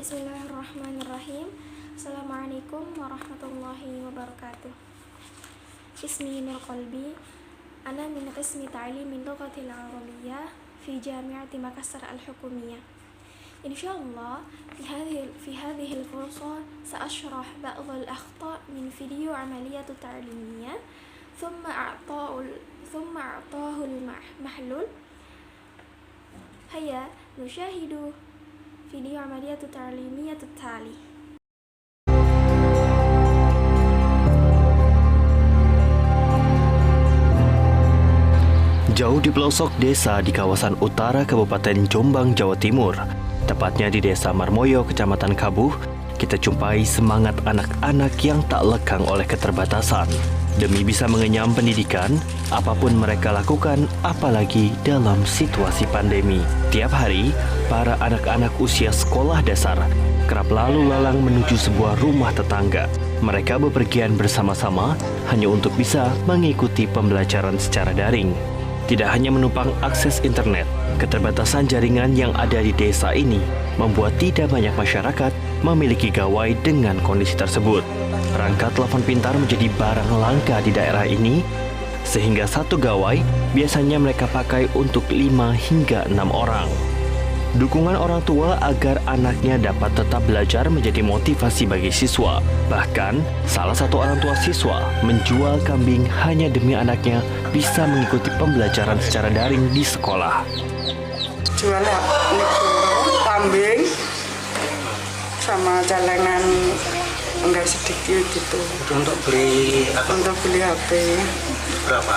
Bismillahirrahmanirrahim. Assalamualaikum warahmatullahi wabarakatuh. Ismi Nur Qalbi. Ana min qismi ta'lim lughatil arabiyyah fi Jami'ati Makassar al-Hukumiyah. Insyaallah في هذه الفرصة سأشرح بعض الأخطاء من فيديو عملية تعليمية ثم أعطاه المحلول. هيا نشاهد فيديو عملية تعليمية التالي. Jauh di pelosok desa di kawasan utara Kabupaten Jombang, Jawa Timur, tepatnya di Desa Marmoyo, Kecamatan Kabuh, kita jumpai semangat anak-anak yang tak lekang oleh keterbatasan. Demi bisa mengenyam pendidikan, apapun mereka lakukan, apalagi dalam situasi pandemi. Tiap hari, para anak-anak usia sekolah dasar kerap lalu lalang menuju sebuah rumah tetangga. Mereka bepergian bersama-sama hanya untuk bisa mengikuti pembelajaran secara daring. Tidak hanya menumpang akses internet, keterbatasan jaringan yang ada di desa ini membuat tidak banyak masyarakat memiliki gawai dengan kondisi tersebut. Perangkat telepon pintar menjadi barang langka di daerah ini, sehingga satu gawai biasanya mereka pakai untuk 5 hingga 6 orang. Dukungan orang tua agar anaknya dapat tetap belajar menjadi motivasi bagi siswa. Bahkan, salah satu orang tua siswa menjual kambing hanya demi anaknya bisa mengikuti pembelajaran secara daring di sekolah. Jual kambing sama celengan enggak sedikit gitu. Untuk beli apa? Untuk beli HP. Berapa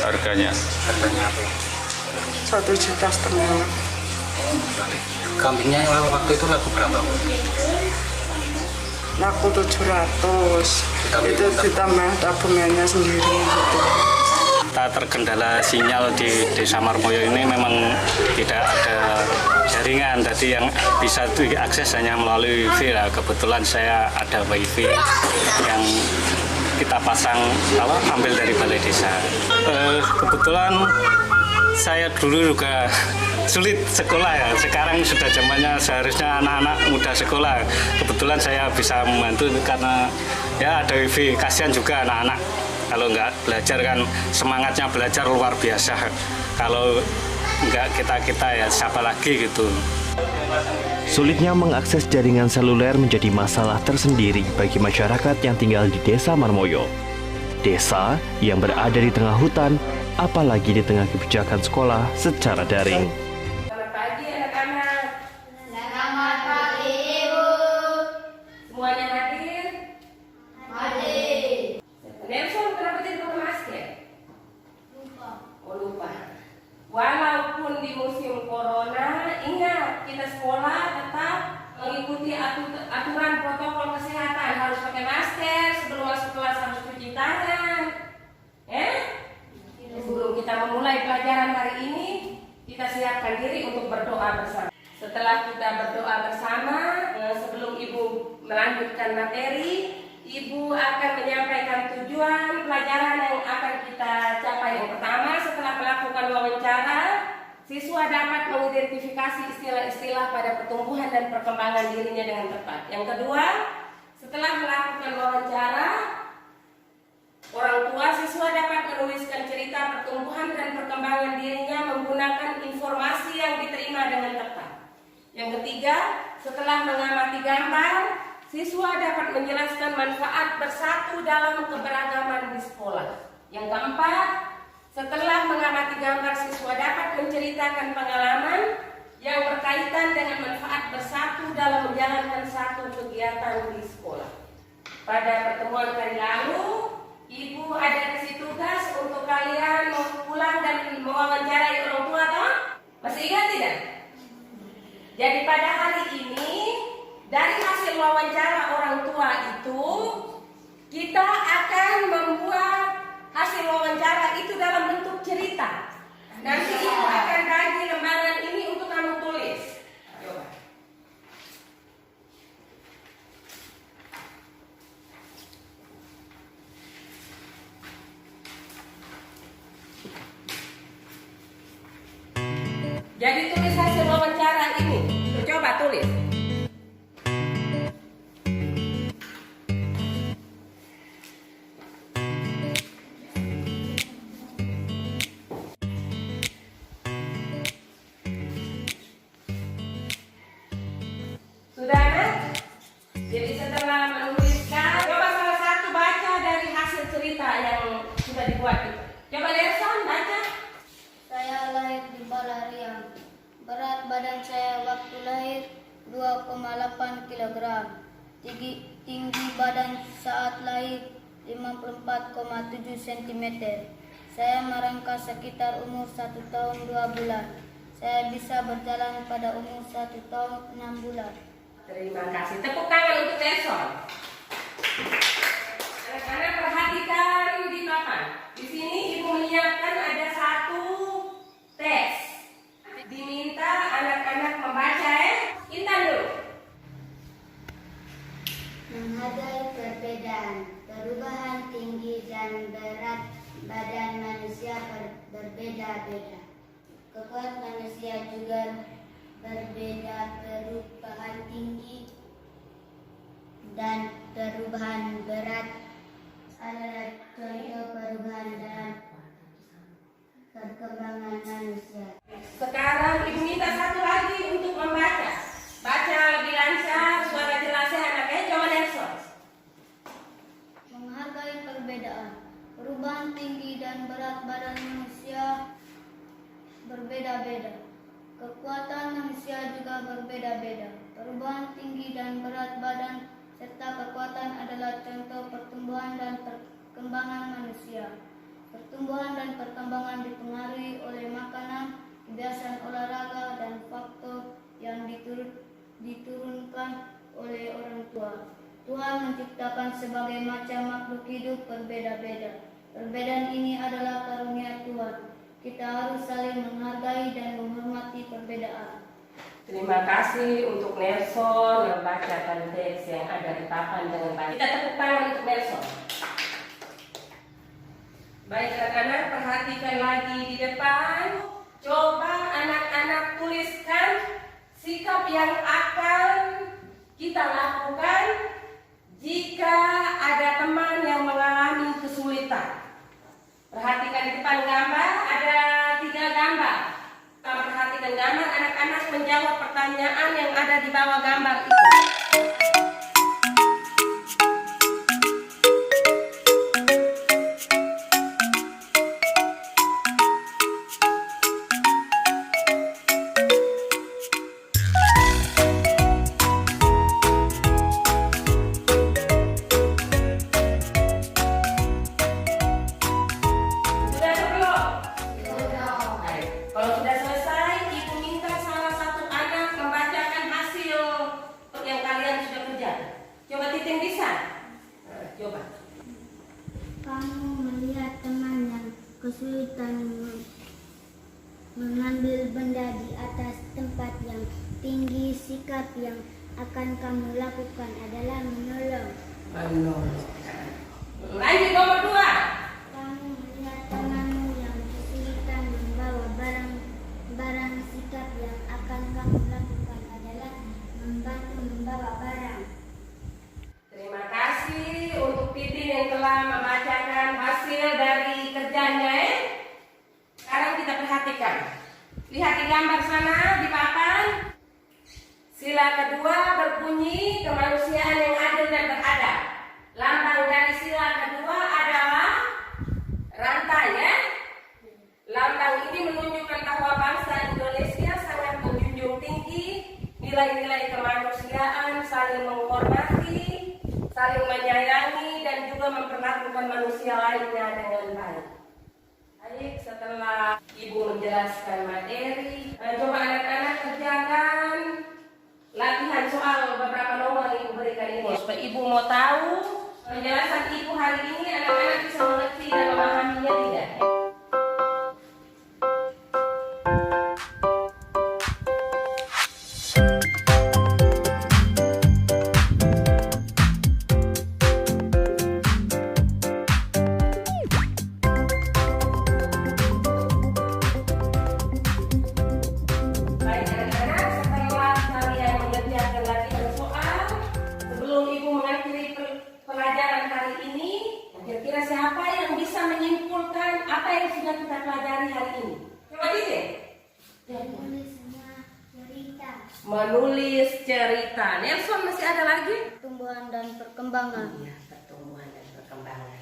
harganya? Harganya apa? 1,5 juta. Kambingnya waktu itu laku berapa? Laku 700. Itu ditambah tabungannya sendiri gitu. Kita terkendala sinyal di Desa Marmoyo ini memang tidak ada jaringan, jadi yang bisa diakses hanya melalui wifi. Nah, kebetulan saya ada wifi yang kita pasang ambil dari balai desa. Kebetulan saya dulu juga sulit sekolah ya, sekarang sudah zamannya seharusnya anak-anak muda sekolah. Kebetulan saya bisa membantu karena ya ada wifi. Kasihan juga anak-anak kalau nggak belajar kan, semangatnya belajar luar biasa. Kalau nggak kita ya siapa lagi gitu. Sulitnya mengakses jaringan seluler menjadi masalah tersendiri bagi masyarakat yang tinggal di Desa Marmoyo. Desa yang berada di tengah hutan, apalagi di tengah kebijakan sekolah secara daring. Selamat pagi anak-anak. Selamat pagi Ibu. Semuanya hadir? Hadir. Nelson, kenapa tidak pakai masker? Lupa. Oh lupa. Walaupun di musim corona, ingat kita sekolah tetap mengikuti aturan protokol kesehatan. Harus pakai masker, sebelum masuk kelas harus cuci tangan. Sebelum kita memulai pelajaran hari ini, kita siapkan diri untuk berdoa bersama. Setelah kita berdoa bersama, sebelum Ibu melanjutkan materi, Ibu akan menyampaikan tujuan pelajaran yang akan kita capai. Yang pertama, setelah melakukan wawancara, siswa dapat mengidentifikasi istilah-istilah pada pertumbuhan dan perkembangan dirinya dengan tepat. Yang kedua, setelah melakukan wawancara, orang tua siswa dapat menuliskan cerita pertumbuhan dan perkembangan dirinya menggunakan informasi yang diterima dengan tepat. Yang ketiga, setelah mengamati gambar, siswa dapat menjelaskan manfaat bersatu dalam keberagaman di sekolah. Yang keempat, setelah mengamati gambar, siswa dapat menceritakan pengalaman yang berkaitan dengan manfaat bersatu dalam menjalankan satu kegiatan di sekolah. Pada pertemuan kali lalu, Ibu ada kasih tugas untuk kalian mau pulang dan mewawancarai orang tua, toh? Masih ingat tidak? Jadi pada hari ini, dari hasil wawancara orang tua itu, kita akan membuat hasil wawancara itu dalam bentuk cerita. Nanti Ibu akan bagi lembaran ini untuk kamu tulis. Coba. Jadi tulis hasil wawancara ini. Coba tulis. buat itu. Coba Nelson baca. Saya lahir di Balariang. Berat badan saya waktu lahir 2,8 kg. Tinggi badan saat lahir 54,7 cm. Saya merangkak sekitar umur 1 tahun 2 bulan. Saya bisa berjalan pada umur 1 tahun 6 bulan. Terima kasih. Tepuk tangan untuk Nelson. Anak-anak perhatikan di papan. Di sini ibu menyiapkan ada satu tes. Diminta anak-anak membaca Intan dulu. Menghargai perbedaan, perubahan tinggi dan berat badan manusia berbeda-beda. Kekuatan manusia juga berbeda, perubahan tinggi dan perubahan berat adalah contoh perubahan dalam perkembangan manusia. Sekarang ibu minta satu lagi untuk membaca. Baca lebih lancar, suara jelasnya anaknya. Coba Nelson. Menghargai perbedaan, perubahan tinggi dan berat badan manusia berbeda-beda. Kekuatan manusia juga berbeda-beda. Perubahan tinggi dan berat badan serta kekuatan adalah contoh pertumbuhan dan perkembangan manusia. Pertumbuhan dan perkembangan dipengaruhi oleh makanan, kebiasaan olahraga, dan faktor yang diturunkan oleh orang tua. Tuhan menciptakan sebagai macam makhluk hidup berbeda-beda. Perbedaan ini adalah karunia Tuhan. Kita harus saling menghargai dan menghormati perbedaan. Terima kasih untuk Nelson membacakan teks yang ada di papan dengan baik. Kita tepuk tangan untuk Nelson. Baik anak-anak, perhatikan lagi di depan. Coba anak-anak tuliskan sikap yang akan kita lakukan jika ada teman yang mengalami kesulitan. Perhatikan di depan gambar, ada 3 gambar. Kalau perhatikan gambar, anak-anak menjawab pertanyaan yang ada di bawah gambar itu. Kesulitan mengambil benda di atas tempat yang tinggi, sikap yang akan kamu lakukan adalah menolong. Lanjut nomor 2. Kamu melihat temanmu yang kesulitan membawa barang, sikap yang akan kamu lakukan adalah membantu membawa barang. Terima kasih untuk Titin yang telah membacakan hasil dari kerjanya. Sekarang kita perhatikan. Lihat di gambar sana di papan. Sila kedua berbunyi kemanusiaan yang adil dan beradab. Lambang dari sila kedua adalah rantai ya. Lambang ini menunjukkan bahwa bangsa Indonesia sangat menjunjung tinggi nilai-nilai kemanusiaan, saling menghormati, saling menyayangi, dan juga memperlakukan manusia lainnya dengan baik. Baik, setelah Ibu menjelaskan materi, coba anak-anak kerjakan latihan soal beberapa nomor yang Ibu berikan ini. Supaya Ibu mau tahu penjelasan Ibu hari ini, anak-anak bisa mengerti dan memahaminya tidak? Siapa yang bisa menyimpulkan apa yang sudah kita pelajari hari ini? Coba Titin. Menulis semua cerita. Menulis cerita. Nelson masih ada lagi? Pertumbuhan dan perkembangan. Iya, pertumbuhan dan perkembangan.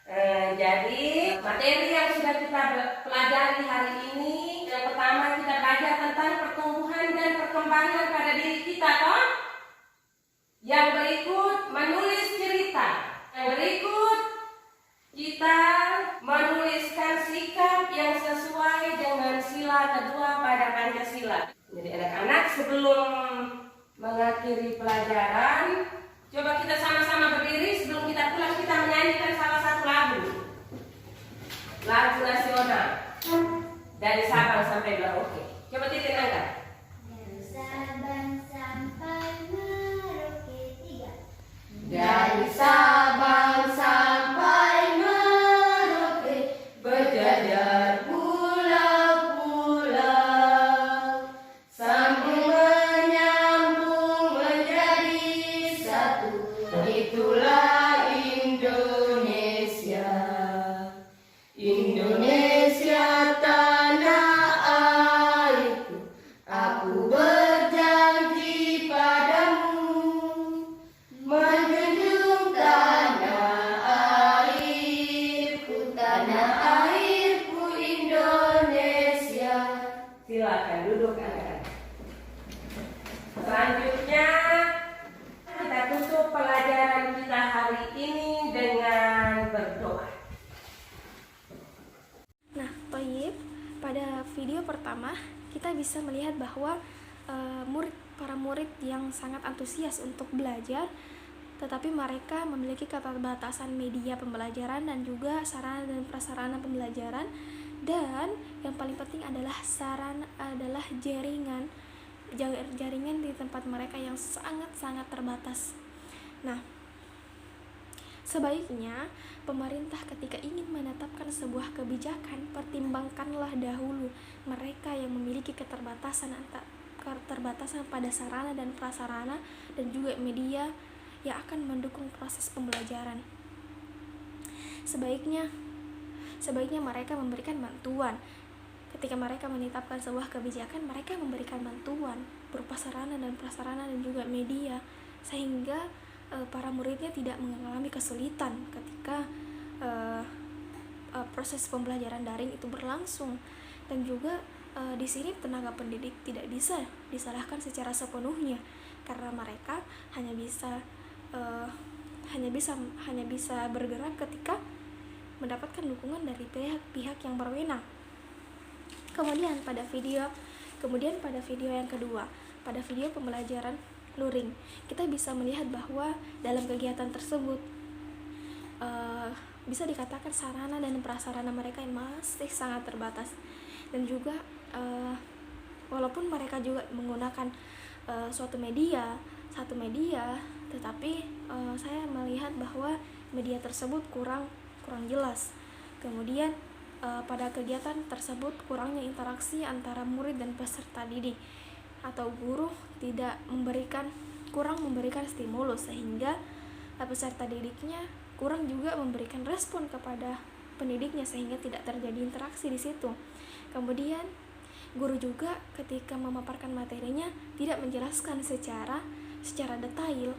Jadi materi yang sudah kita pelajari hari ini, yang pertama kita belajar tentang pertumbuhan dan perkembangan pada diri kita, toh. Yang berikut menulis cerita. Yang berikut kita menuliskan sikap yang sesuai dengan sila kedua pada Pancasila. Jadi anak-anak sebelum mengakhiri pelajaran, coba kita sama-sama berdiri. Sebelum kita pulang kita menyanyikan salah satu lagu nasional dari Sabang sampai Merauke. Coba Titin angkat. Dari Sabang sampai Merauke 3. Dari Sabang sampai Merauke berjajar pulau-pulau, sambung menyambung menjadi satu. Itulah Indonesia. Indonesia tanah airku, aku berjanji padamu menjunjung tanah airku Indonesia. Silakan duduk anak-anak. Selanjutnya kita tutup pelajaran kita hari ini dengan berdoa. Nah, Toyib, pada video pertama kita bisa melihat bahwa para murid yang sangat antusias untuk belajar, tetapi mereka memiliki keterbatasan media pembelajaran dan juga sarana dan prasarana pembelajaran, dan yang paling penting adalah jaringan di tempat mereka yang sangat-sangat terbatas. Nah, sebaiknya pemerintah ketika ingin menetapkan sebuah kebijakan, pertimbangkanlah dahulu mereka yang memiliki keterbatasan pada sarana dan prasarana dan juga media yang akan mendukung proses pembelajaran. Sebaiknya mereka memberikan bantuan. Ketika mereka menetapkan sebuah kebijakan, mereka memberikan bantuan berupa sarana dan prasarana dan juga media, sehingga para muridnya tidak mengalami kesulitan ketika proses pembelajaran daring itu berlangsung. Dan juga di sini tenaga pendidik tidak bisa disalahkan secara sepenuhnya, karena mereka hanya bisa bergerak ketika mendapatkan dukungan dari pihak yang berwenang. Kemudian pada video yang kedua, pada video pembelajaran luring, kita bisa melihat bahwa dalam kegiatan tersebut bisa dikatakan sarana dan prasarana mereka yang masih sangat terbatas, dan juga walaupun mereka juga menggunakan satu media, tetapi saya melihat bahwa media tersebut kurang jelas. Kemudian pada kegiatan tersebut kurangnya interaksi antara murid dan peserta didik, atau guru kurang memberikan stimulus, sehingga peserta didiknya kurang juga memberikan respon kepada pendidiknya, sehingga tidak terjadi interaksi di situ. Kemudian guru juga ketika memaparkan materinya tidak menjelaskan secara detail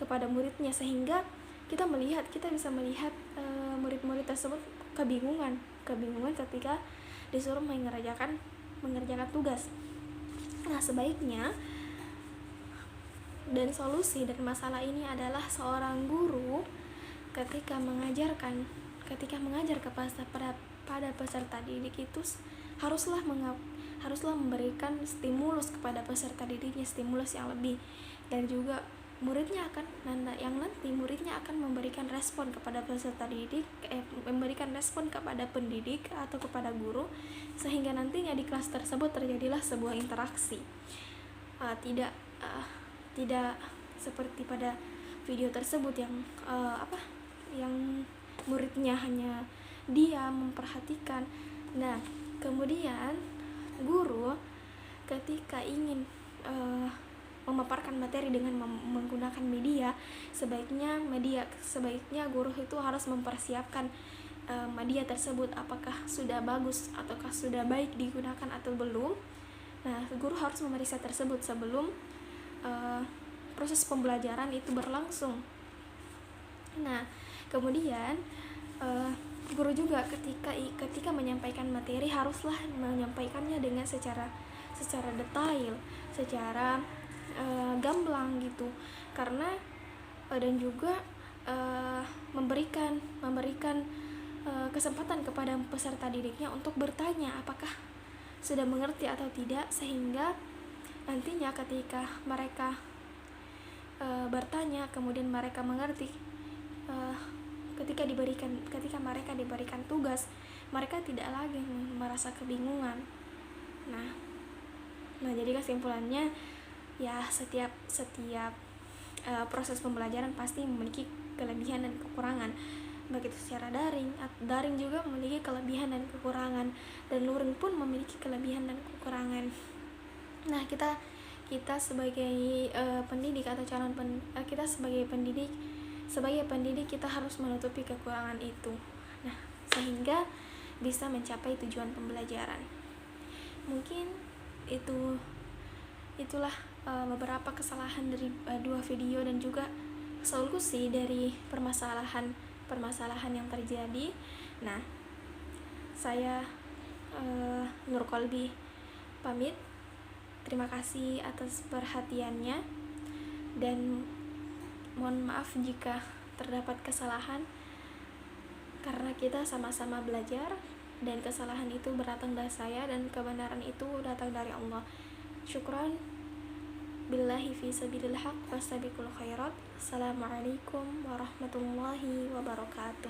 kepada muridnya, sehingga kita bisa melihat murid-murid tersebut kebingungan ketika disuruh mengerjakan tugas. Nah, sebaiknya dan solusi dari masalah ini adalah seorang guru ketika mengajar pada peserta didik itu haruslah memberikan stimulus kepada peserta didiknya, stimulus yang lebih, dan juga muridnya akan memberikan respon kepada peserta didik, memberikan respon kepada pendidik atau kepada guru, sehingga nantinya di kelas tersebut terjadilah sebuah interaksi. Tidak seperti pada video tersebut yang muridnya hanya diam memperhatikan. Nah, kemudian guru ketika ingin memaparkan materi dengan menggunakan media, sebaiknya guru itu harus mempersiapkan media tersebut, apakah sudah bagus ataukah sudah baik digunakan atau belum. Nah, guru harus memeriksa tersebut sebelum proses pembelajaran itu berlangsung. Nah, kemudian guru juga ketika menyampaikan materi haruslah menyampaikannya dengan secara detail, secara gamblang gitu, karena dan juga memberikan kesempatan kepada peserta didiknya untuk bertanya apakah sudah mengerti atau tidak, sehingga nantinya ketika mereka bertanya kemudian mereka mengerti, ketika mereka diberikan tugas, mereka tidak lagi merasa kebingungan. Nah jadi kesimpulannya ya, setiap proses pembelajaran pasti memiliki kelebihan dan kekurangan, baik itu secara daring juga memiliki kelebihan dan kekurangan, dan luring pun memiliki kelebihan dan kekurangan. Nah kita sebagai pendidik atau kita sebagai pendidik kita harus menutupi kekurangan itu, nah sehingga bisa mencapai tujuan pembelajaran. Mungkin itulah beberapa kesalahan dari dua video dan juga solusi dari permasalahan yang terjadi. Nah, saya Nur Kolbi pamit. Terima kasih atas perhatiannya dan mohon maaf jika terdapat kesalahan, karena kita sama-sama belajar dan kesalahan itu berdatang dari saya dan kebenaran itu datang dari Allah. Syukran. Billahi fi sabilil haq fastabiqul khairat. Assalamualaikum warahmatullahi wabarakatuh.